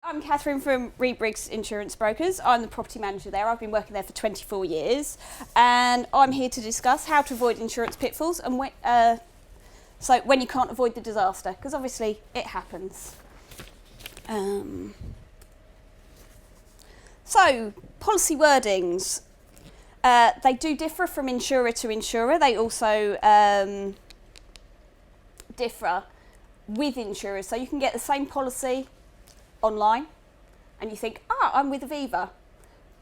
I'm Kathryn from Reid, Briggs Insurance Brokers. I'm the property manager there. I've been working there for 24 years and I'm here to discuss how to avoid insurance pitfalls and when you can't avoid the disaster, because obviously it happens. So, policy wordings. They do differ from insurer to insurer. They also differ with insurers. So you can get the same policy online and you think, I'm with Aviva,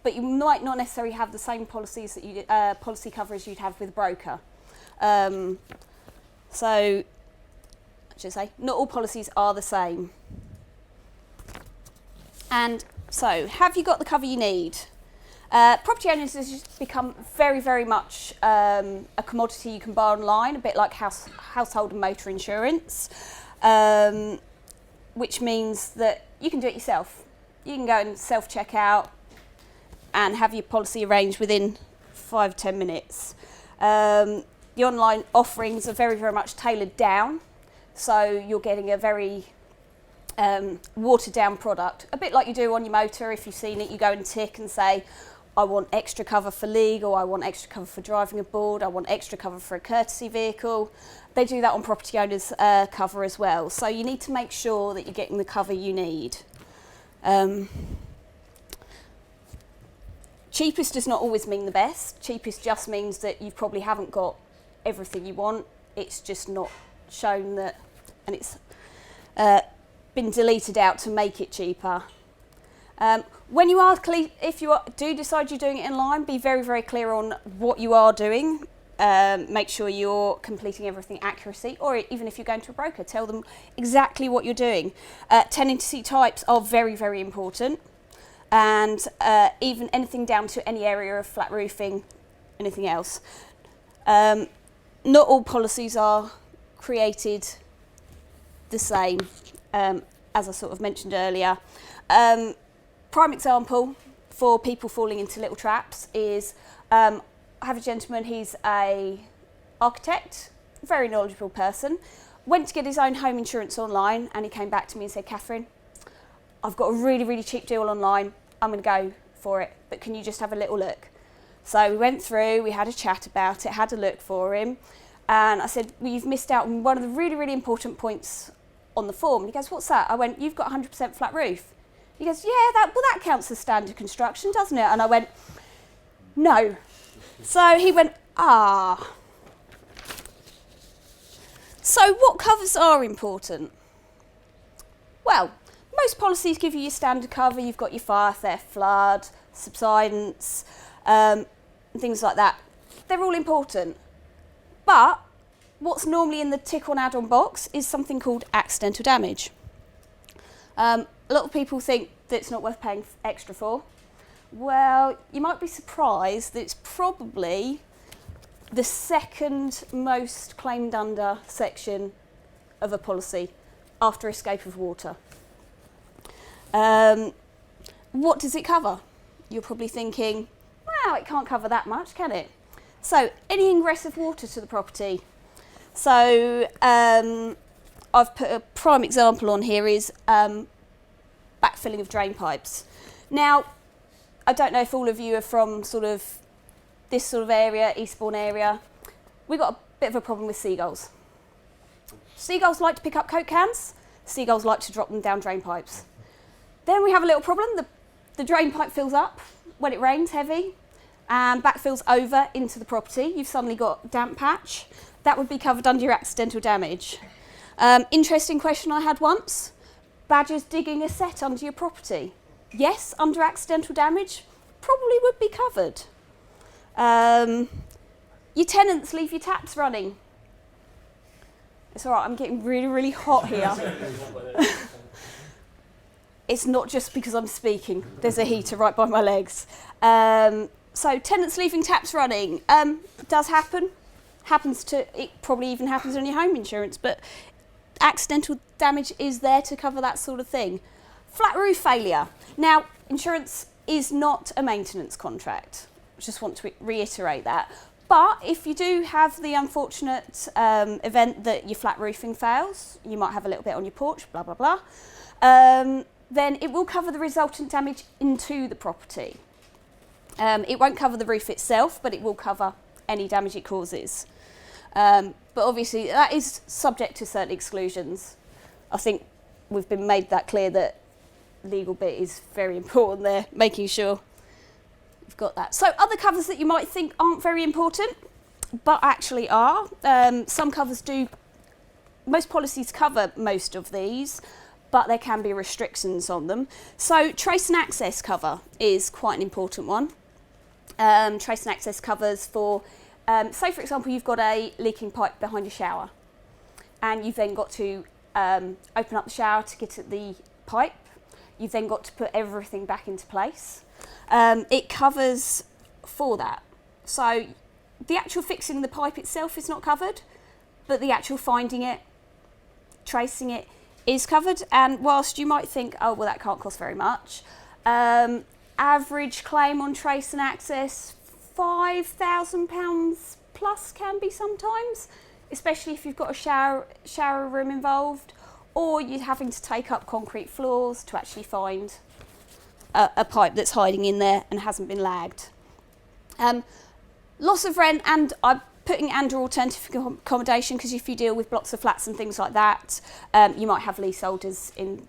but you might not necessarily have the same policies that you policy cover as you'd have with a broker. So, I should say, not all policies are the same. And so, have you got the cover you need? Property owners has just become very, very much a commodity you can buy online, a bit like household and motor insurance, which means that you can do it yourself. You can go and self-check out and have your policy arranged within 5-10 minutes. The online offerings are very, very much tailored down, so you're getting a very watered down product, a bit like you do on your motor. If you've seen it, you go and tick and say, I want extra cover for legal, I want extra cover for driving aboard, I want extra cover for a courtesy vehicle. They do that on property owners cover as well. So you need to make sure that you're getting the cover you need. Cheapest does not always mean the best. Cheapest just means that you probably haven't got everything you want. It's just not shown that, and it's been deleted out to make it cheaper. When you are if you do decide you're doing it online, be very, very clear on what you are doing. Make sure you're completing everything accuracy, or even if you're going to a broker, tell them exactly what you're doing. Tenancy types are very, very important, and even anything down to any area of flat roofing, anything else. Not all policies are created the same, as I sort of mentioned earlier. Prime example for people falling into little traps is I have a gentleman, he's a architect, very knowledgeable person, went to get his own home insurance online and he came back to me and said, Kathryn, I've got a really, really cheap deal online, I'm going to go for it, but can you just have a little look? So we went through, we had a chat about it, had a look for him, and I said, well, you've missed out on one of the really, really important points on the form. And he goes, what's that? I went, you've got 100% flat roof. He goes, yeah, that counts as standard construction, doesn't it? And I went, no. So he went, So what covers are important? Well, most policies give you your standard cover. You've got your fire, theft, flood, subsidence, things like that. They're all important. But what's normally in the tick on add-on box is something called accidental damage. A lot of people think that it's not worth paying extra for. Well, you might be surprised that it's probably the second most claimed under section of a policy after escape of water. What does it cover? You're probably thinking, well, it can't cover that much, can it? So, any ingress of water to the property. So, I've put a prime example on here is backfilling of drain pipes. Now, I don't know if all of you are from sort of this sort of area, Eastbourne area. We've got a bit of a problem with seagulls. Seagulls like to pick up Coke cans, seagulls like to drop them down drain pipes. Then we have a little problem, the drain pipe fills up when it rains heavy and backfills over into the property. You've suddenly got a damp patch. That would be covered under your accidental damage. Interesting question I had once. Badgers digging a set under your property. Yes, under accidental damage, probably would be covered. Your tenants leave your taps running. It's all right, I'm getting really, really hot here. It's not just because I'm speaking. There's a heater right by my legs. So tenants leaving taps running does happen. It probably even happens on your home insurance, but accidental damage is there to cover that sort of thing. Flat roof failure. Now, insurance is not a maintenance contract. I just want to reiterate that. But if you do have the unfortunate event that your flat roofing fails, you might have a little bit on your porch, blah, blah, blah, then it will cover the resultant damage into the property. It won't cover the roof itself, but it will cover any damage it causes. But obviously that is subject to certain exclusions. I think we've been made that clear that legal bit is very important there, making sure you've got that. So other covers that you might think aren't very important, but actually are. Some covers do, most policies cover most of these, but there can be restrictions on them. So trace and access cover is quite an important one. Trace and access covers for, say for example, you've got a leaking pipe behind your shower, and you've then got to open up the shower to get at the pipe. You've then got to put everything back into place. It covers for that. So the actual fixing the pipe itself is not covered, but the actual finding it, tracing it is covered. And whilst you might think, oh, well, that can't cost very much, average claim on trace and access, £5,000 plus can be sometimes, especially if you've got a shower room involved, or you're having to take up concrete floors to actually find a pipe that's hiding in there and hasn't been lagged. Loss of rent, and I'm putting under alternative accommodation because if you deal with blocks of flats and things like that, you might have leaseholders in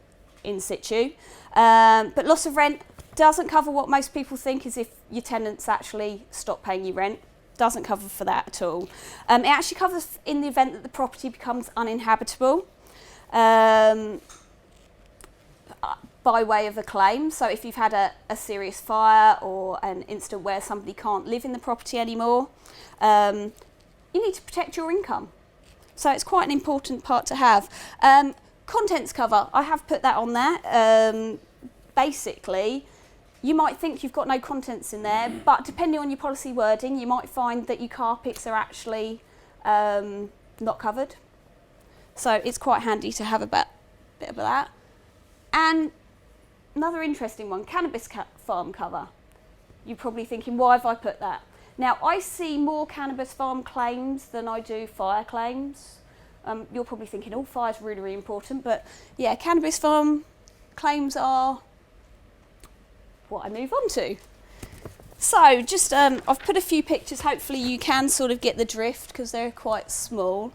situ. But loss of rent doesn't cover what most people think is if your tenants actually stop paying you rent. Doesn't cover for that at all. It actually covers in the event that the property becomes uninhabitable by way of a claim. So if you've had a serious fire or an incident where somebody can't live in the property anymore, you need to protect your income. So it's quite an important part to have. Contents cover, I have put that on there. Basically, you might think you've got no contents in there, but depending on your policy wording, you might find that your carpets are actually not covered. So it's quite handy to have a bit of that. And another interesting one, cannabis farm cover. You're probably thinking, why have I put that? Now, I see more cannabis farm claims than I do fire claims. You're probably thinking, oh, fire's really, really important. But yeah, cannabis farm claims are what I move on to. So just, I've put a few pictures. Hopefully you can sort of get the drift because they're quite small.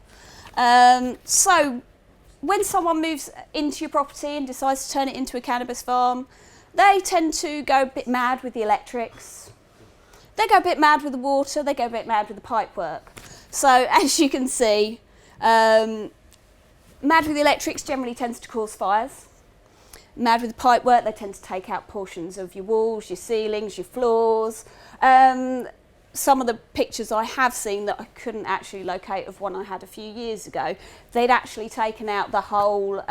So when someone moves into your property and decides to turn it into a cannabis farm, they tend to go a bit mad with the electrics. They go a bit mad with the water, they go a bit mad with the pipe work. So as you can see, mad with the electrics generally tends to cause fires. Mad with the pipe work, they tend to take out portions of your walls, your ceilings, your floors. Some of the pictures I have seen that I couldn't actually locate of one I had a few years ago, they'd actually taken out the whole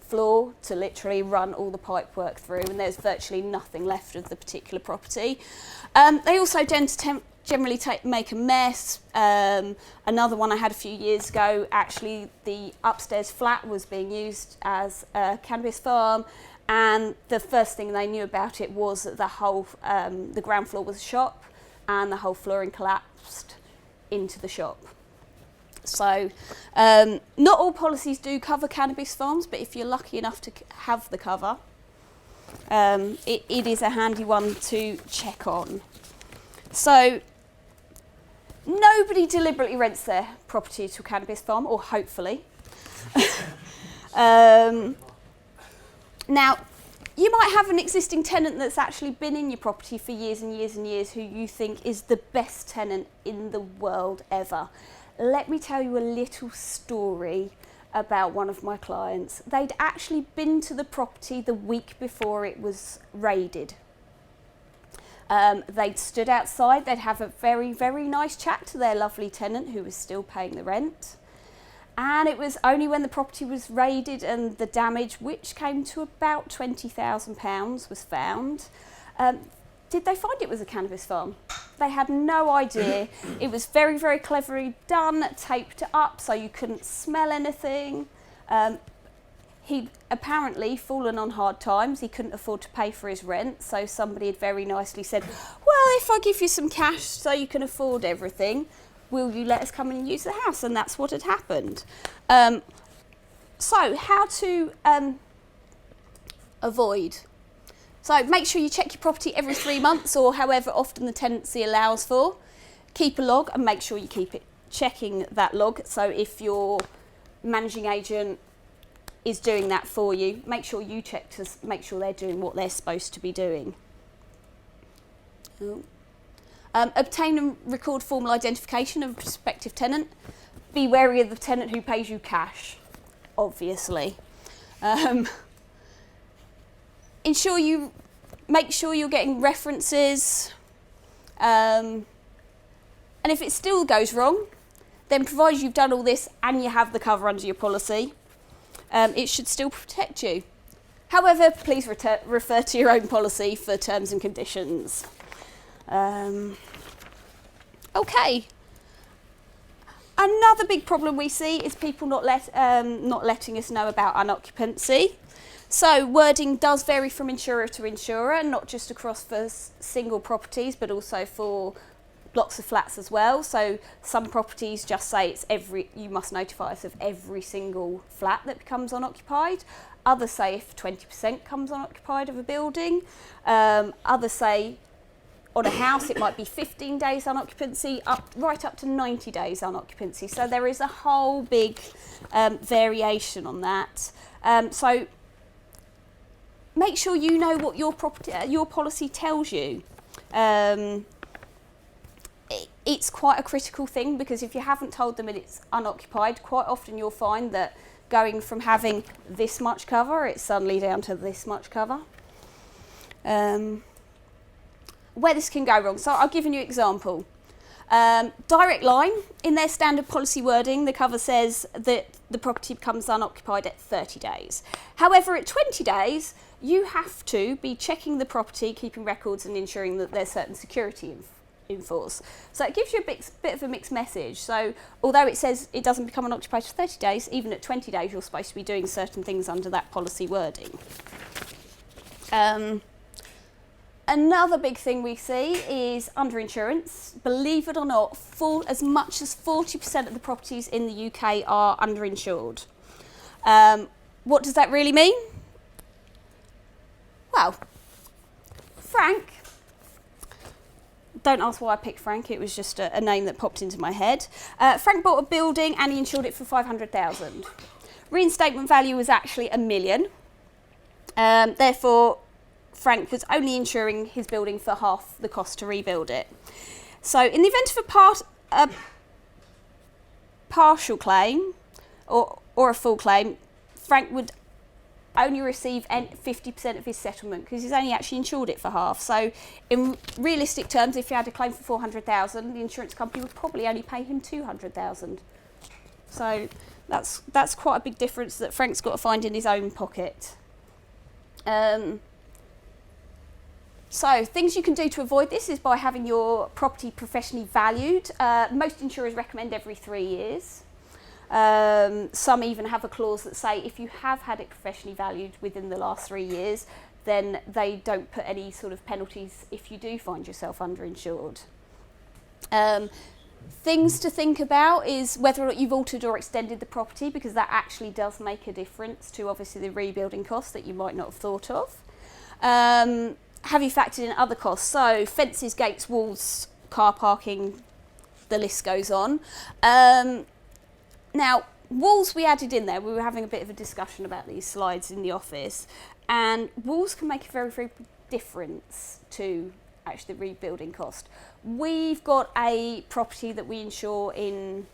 floor to literally run all the pipe work through, and there's virtually nothing left of the particular property. They also tend to generally make a mess. Another one I had a few years ago, actually the upstairs flat was being used as a cannabis farm, and the first thing they knew about it was that the whole, the ground floor was a shop, and the whole flooring collapsed into the shop. So not all policies do cover cannabis farms, but if you're lucky enough to have the cover, it is a handy one to check on. So nobody deliberately rents their property to a cannabis farm, or hopefully. Now, you might have an existing tenant that's actually been in your property for years and years and years who you think is the best tenant in the world ever. Let me tell you a little story about one of my clients. They'd actually been to the property the week before it was raided. They'd stood outside, they'd have a very, very nice chat to their lovely tenant who was still paying the rent. And it was only when the property was raided and the damage, which came to about £20,000, was found, did they find it was a cannabis farm. They had no idea. It was very, very cleverly done, taped up so you couldn't smell anything. He'd apparently fallen on hard times. He couldn't afford to pay for his rent, so somebody had very nicely said, well, if I give you some cash so you can afford everything, will you let us come and use the house? And that's what had happened. So how to Avoid. So make sure you check your property every 3 months or however often the tenancy allows for. Keep a log and make sure you keep it checking that log. So if your managing agent is doing that for you, make sure you check to make sure they're doing what they're supposed to be doing. Obtain and record formal identification of a prospective tenant. Be wary of the tenant who pays you cash, obviously. Make sure you're getting references. And if it still goes wrong, then provided you've done all this and you have the cover under your policy, it should still protect you. However, please refer to your own policy for terms and conditions. Okay. Another big problem we see is people not letting us know about unoccupancy. So wording does vary from insurer to insurer, not just across for single properties, but also for blocks of flats as well. So some properties just say you must notify us of every single flat that becomes unoccupied. Others say if 20% comes unoccupied of a building. Others say on a house it might be 15 days unoccupancy, right up to 90 days unoccupancy. So there is a whole big variation on that. So make sure you know what your policy tells you. It's quite a critical thing, because if you haven't told them that it's unoccupied, quite often you'll find that going from having this much cover, it's suddenly down to this much cover. Where this can go wrong. So I'll give you an example. Direct Line, in their standard policy wording, the cover says that the property becomes unoccupied at 30 days. However, at 20 days, you have to be checking the property, keeping records and ensuring that there's certain security in force. So it gives you a bit of a mixed message. So although it says it doesn't become unoccupied for 30 days, even at 20 days you're supposed to be doing certain things under that policy wording. Another big thing we see is underinsurance. Believe it or not, as much as 40% of the properties in the UK are underinsured. What does that really mean? Well, Frank, don't ask why I picked Frank, it was just a name that popped into my head. Frank bought a building and he insured it for 500,000. Reinstatement value was actually $1 million. Therefore, Frank was only insuring his building for half the cost to rebuild it. So in the event of a partial claim or a full claim, Frank would only receive 50% of his settlement because he's only actually insured it for half. So in realistic terms, if he had a claim for 400,000, the insurance company would probably only pay him 200,000. So that's quite a big difference that Frank's got to find in his own pocket. So things you can do to avoid this is by having your property professionally valued. Most insurers recommend every 3 years. Some even have a clause that say if you have had it professionally valued within the last 3 years, then they don't put any sort of penalties if you do find yourself underinsured. Things to think about is whether or not you've altered or extended the property, because that actually does make a difference to obviously the rebuilding costs that you might not have thought of. Have you factored in other costs? So fences, gates, walls, car parking, the list goes on. Now, walls we added in there. We were having a bit of a discussion about these slides in the office, and walls can make a very, very big difference to actually the rebuilding cost. We've got a property that we insure in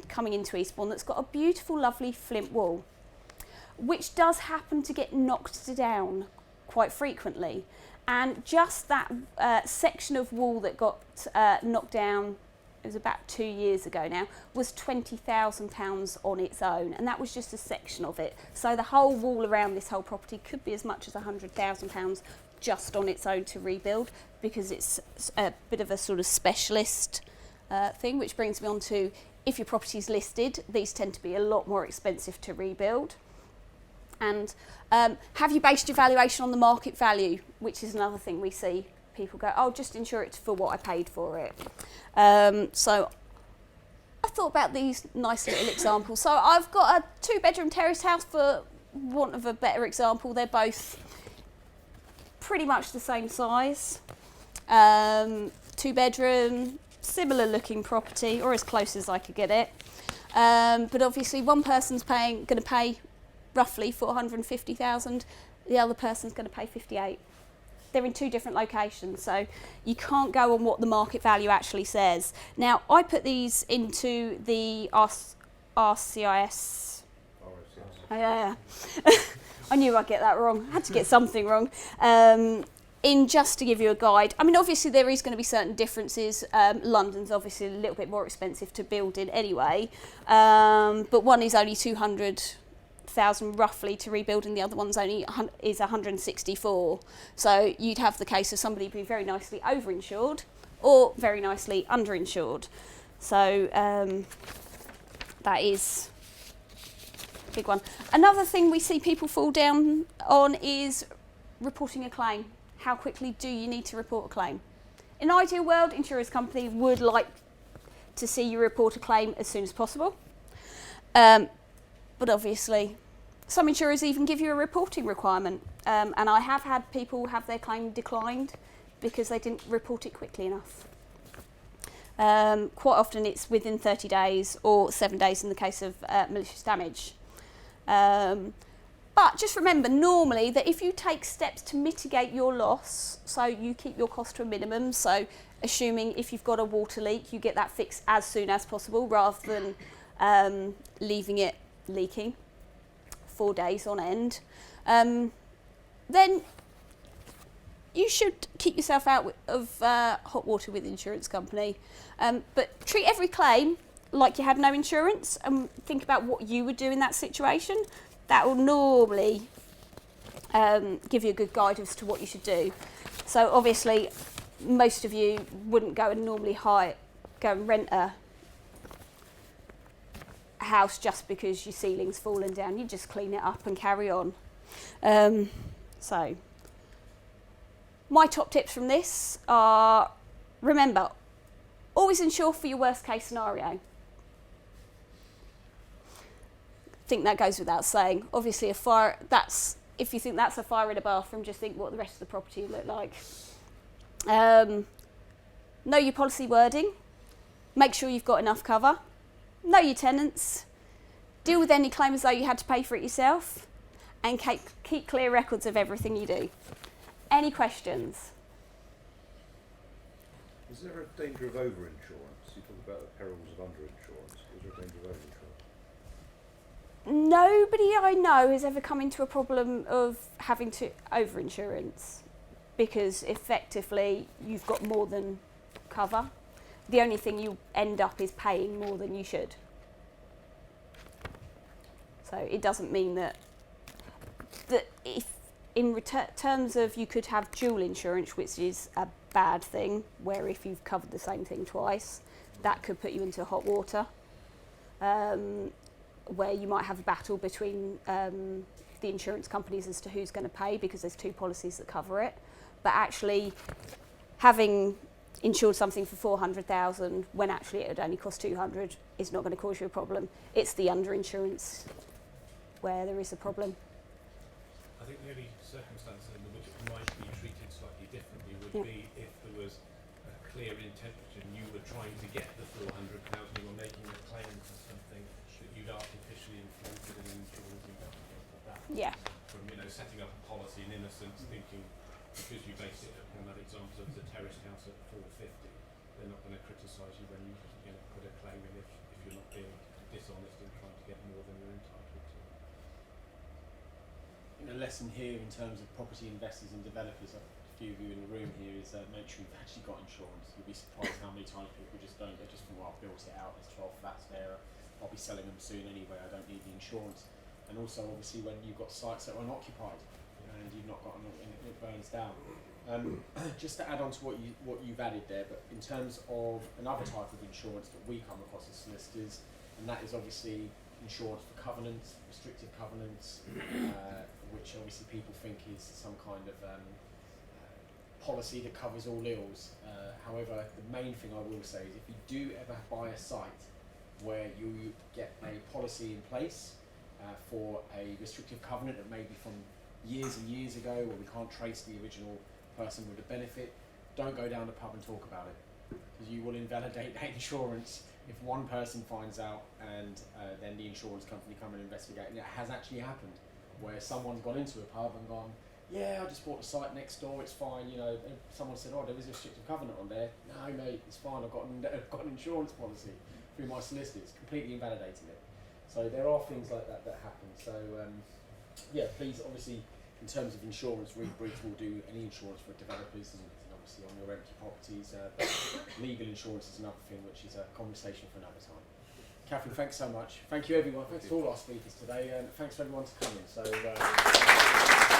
coming into Eastbourne that's got a beautiful, lovely flint wall, which does happen to get knocked down quite frequently. And just that section of wall that got knocked down, it was about 2 years ago now, was £20,000 on its own, and that was just a section of it. So the whole wall around this whole property could be as much as £100,000 just on its own to rebuild, because it's a bit of a sort of specialist thing, which brings me on to, if your property's listed, these tend to be a lot more expensive to rebuild. And have you based your valuation on the market value, which is another thing we see. People go, oh, just insure it for what I paid for it. So I thought about these nice little examples. So I've got a 2-bedroom terrace house for want of a better example, they're both pretty much the same size. 2-bedroom, similar looking property, or as close as I could get it. But obviously one person's going to pay roughly 450,000, the other person's going to pay 58. They're in 2 different locations, so you can't go on what the market value actually says. Now, I put these into the RCIS. Oh, yeah. I knew I'd get that wrong. I had to get something wrong. In just to give you a guide. I mean, obviously there is going to be certain differences. London's obviously a little bit more expensive to build in anyway, but one is only 200,000 roughly to rebuild, and the other one's only is 164. So you'd have the case of somebody being very nicely overinsured or very nicely underinsured. So that is a big one. Another thing we see people fall down on is reporting a claim. How quickly do you need to report a claim? In an ideal world, insurance company would like to see you report a claim as soon as possible. But obviously, some insurers even give you a reporting requirement. And I have had people have their claim declined because they didn't report it quickly enough. Quite often it's within 30 days or 7 days in the case of malicious damage. But just remember normally that if you take steps to mitigate your loss, so you keep your cost to a minimum, so assuming if you've got a water leak, you get that fixed as soon as possible rather than leaving it leaking 4 days on end, then you should keep yourself out of hot water with the insurance company. But treat every claim like you had no insurance and think about what you would do in that situation. That will normally give you a good guide as to what you should do. So obviously, most of you wouldn't go and normally go and rent a house just because your ceiling's fallen down. You just clean it up and carry on. So my top tips from this are, remember, always insure for your worst case scenario. I think that goes without saying. Obviously, a fire, if you think that's a fire in a bathroom, just think what the rest of the property will look like. Know your policy wording. Make sure you've got enough cover. Know your tenants. Deal with any claim as though you had to pay for it yourself. And keep clear records of everything you do. Any questions? Is there a danger of over-insurance? You talk about the perils of under-insurance. Is there a danger of over-insurance? Nobody I know has ever come into a problem of having to over-insurance because effectively you've got more than cover. The only thing you end up is paying more than you should. So it doesn't mean that if in terms of you could have dual insurance, which is a bad thing, where if you've covered the same thing twice, that could put you into hot water. Where you might have a battle between the insurance companies as to who's going to pay because there's 2 policies that cover it. But actually having insured something for 400,000 when actually it would only cost 200 is not going to cause you a problem. It's the underinsurance where there is a problem. I think the only circumstance in which it might be treated slightly differently would be if there was a clear intention you were trying to get the 400,000, you were making a claim for something that you'd artificially inflated and insured and that. Yeah. From setting up a policy in innocence, thinking because you base it on that example of the terraced house at 450, they're not going to criticise you when you put a claim in if you're not being dishonest and trying to get more than you're entitled to. A lesson here in terms of property investors and developers, a few of you in the room here, is make sure you've actually got insurance. You'll be surprised how many times people just don't. They just think, well, I've built it out, there's 12 flats there, I'll be selling them soon anyway, I don't need the insurance. And also, obviously, when you've got sites that are unoccupied and you've not got and it burns down. Just to add on to what you've added there, but in terms of another type of insurance that we come across as solicitors, and that is obviously insurance for covenants, restricted covenants, which obviously people think is some kind of policy that covers all ills. However, the main thing I will say is if you do ever buy a site where you get a policy in place for a restrictive covenant that may be from years and years ago, where we can't trace the original person with the benefit, don't go down the pub and talk about it, because you will invalidate that insurance if one person finds out and then the insurance company come and investigate. And it has actually happened, where someone's gone into a pub and gone, yeah, I just bought the site next door, it's fine, you know. And someone said, oh, there is a restrictive covenant on there. No, mate, it's fine, I've got an insurance policy through my solicitors, completely invalidating it. So there are things like that that happen. So yeah, please, obviously, in terms of insurance, Reid Briggs will do any insurance for developers and obviously on your empty properties. But legal insurance is another thing, which is a conversation for another time. Kathryn, thanks so much. Thank you, everyone. Thanks to all our speakers today, and thanks for everyone for coming. So.